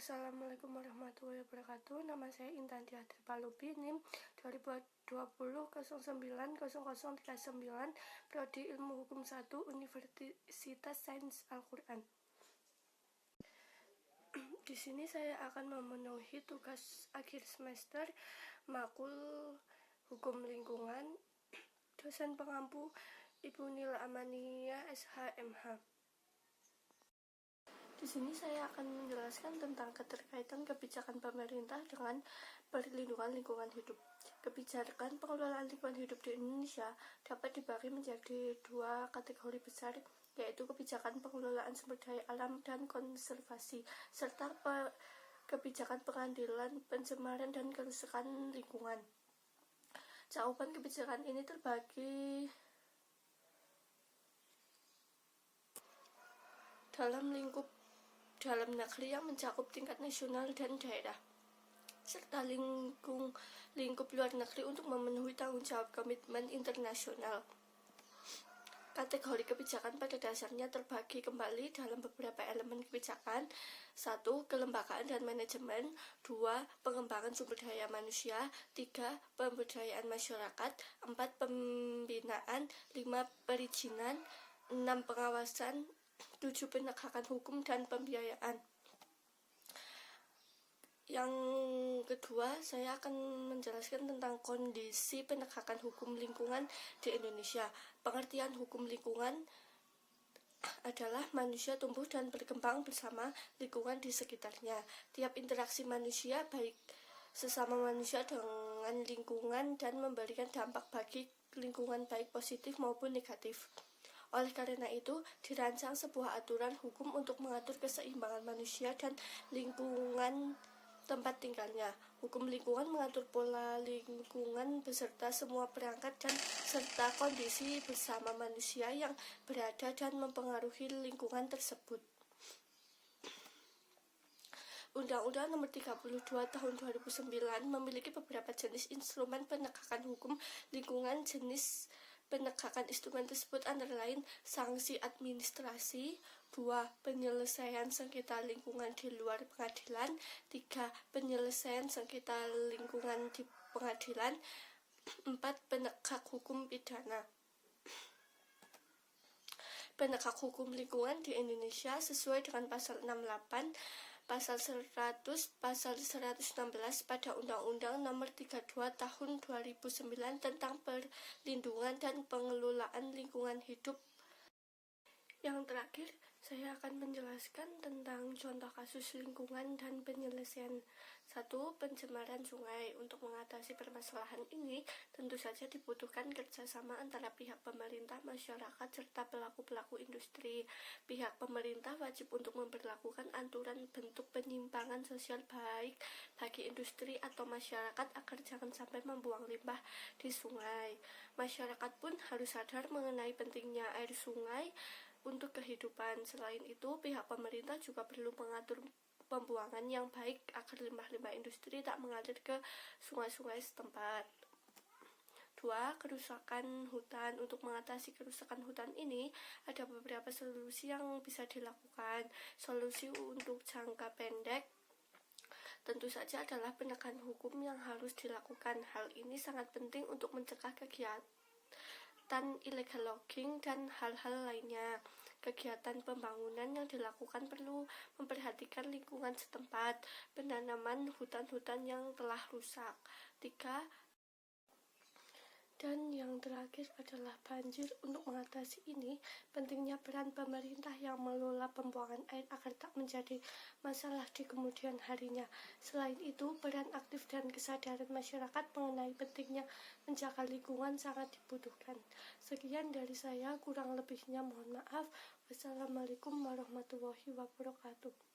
Assalamualaikum warahmatullahi wabarakatuh. Nama saya Intan Diadri Palubi, NIM 2020090039, Prodi Ilmu Hukum 1, Universitas Sains Al-Quran. Di sini saya akan memenuhi tugas akhir semester makul Hukum Lingkungan, dosen pengampu Ibu Nila Amania, SHMH. Di sini saya akan menjelaskan tentang keterkaitan kebijakan pemerintah dengan perlindungan lingkungan hidup. Kebijakan pengelolaan lingkungan hidup di Indonesia dapat dibagi menjadi dua kategori besar, yaitu kebijakan pengelolaan sumber daya alam dan konservasi, serta kebijakan pengendalian pencemaran dan kerusakan lingkungan. Cakupan kebijakan ini terbagi dalam lingkup dalam negeri yang mencakup tingkat nasional dan daerah, serta lingkup luar negeri untuk memenuhi tanggung jawab komitmen internasional. Kategori kebijakan pada dasarnya terbagi kembali dalam beberapa elemen kebijakan. 1. Kelembagaan dan manajemen. 2. Pengembangan sumber daya manusia. 3. Pemberdayaan masyarakat. 4. Pembinaan. 5. Perizinan. 6. Pengawasan. 7. Penegakan hukum dan pembiayaan. Yang kedua, saya akan menjelaskan tentang kondisi penegakan hukum lingkungan di Indonesia. Pengertian hukum lingkungan adalah manusia tumbuh dan berkembang bersama lingkungan di sekitarnya. Tiap interaksi manusia, baik sesama manusia dengan lingkungan, dan memberikan dampak bagi lingkungan baik positif maupun negatif. Oleh karena itu, dirancang sebuah aturan hukum untuk mengatur keseimbangan manusia dan lingkungan tempat tinggalnya. Hukum lingkungan mengatur pola lingkungan beserta semua perangkat dan serta kondisi bersama manusia yang berada dan mempengaruhi lingkungan tersebut. Undang-Undang Nomor 32 Tahun 2009 memiliki beberapa jenis instrumen penegakan hukum lingkungan. Jenis penegakan instrumen tersebut antara lain sanksi administrasi, 2. Penyelesaian sengketa lingkungan di luar pengadilan, 3. Penyelesaian sengketa lingkungan di pengadilan, 4. Penegak hukum pidana. Penegak hukum lingkungan di Indonesia sesuai dengan pasal 68, pasal 100, pasal 116 pada Undang-Undang Nomor 32 Tahun 2009 tentang perlindungan dan pengelolaan lingkungan hidup. Yang terakhir, saya akan menjelaskan tentang contoh kasus lingkungan dan penyelesaian. 1. Pencemaran sungai. Untuk mengatasi permasalahan ini, tentu saja dibutuhkan kerjasama antara pihak pemerintah, masyarakat, serta pelaku-pelaku industri. Pihak pemerintah wajib untuk memperlakukan aturan bentuk penyimpangan sosial baik bagi industri atau masyarakat agar jangan sampai membuang limbah di sungai. Masyarakat pun harus sadar mengenai pentingnya air sungai untuk kehidupan. Selain itu, pihak pemerintah juga perlu mengatur pembuangan yang baik agar limbah-limbah industri tak mengalir ke sungai-sungai setempat. 2. Kerusakan hutan. Untuk mengatasi kerusakan hutan ini, ada beberapa solusi yang bisa dilakukan. Solusi untuk jangka pendek tentu saja adalah penegakan hukum yang harus dilakukan. Hal ini sangat penting untuk mencegah kegiatan illegal logging dan hal-hal lainnya. Kegiatan pembangunan yang dilakukan perlu memperhatikan lingkungan setempat, penanaman hutan-hutan yang telah rusak. 3. Dan yang terakhir adalah banjir. Untuk mengatasi ini, pentingnya peran pemerintah yang mengelola pembuangan air agar tak menjadi masalah di kemudian harinya. Selain itu, peran aktif dan kesadaran masyarakat mengenai pentingnya menjaga lingkungan sangat dibutuhkan. Sekian dari saya, kurang lebihnya mohon maaf. Wassalamualaikum warahmatullahi wabarakatuh.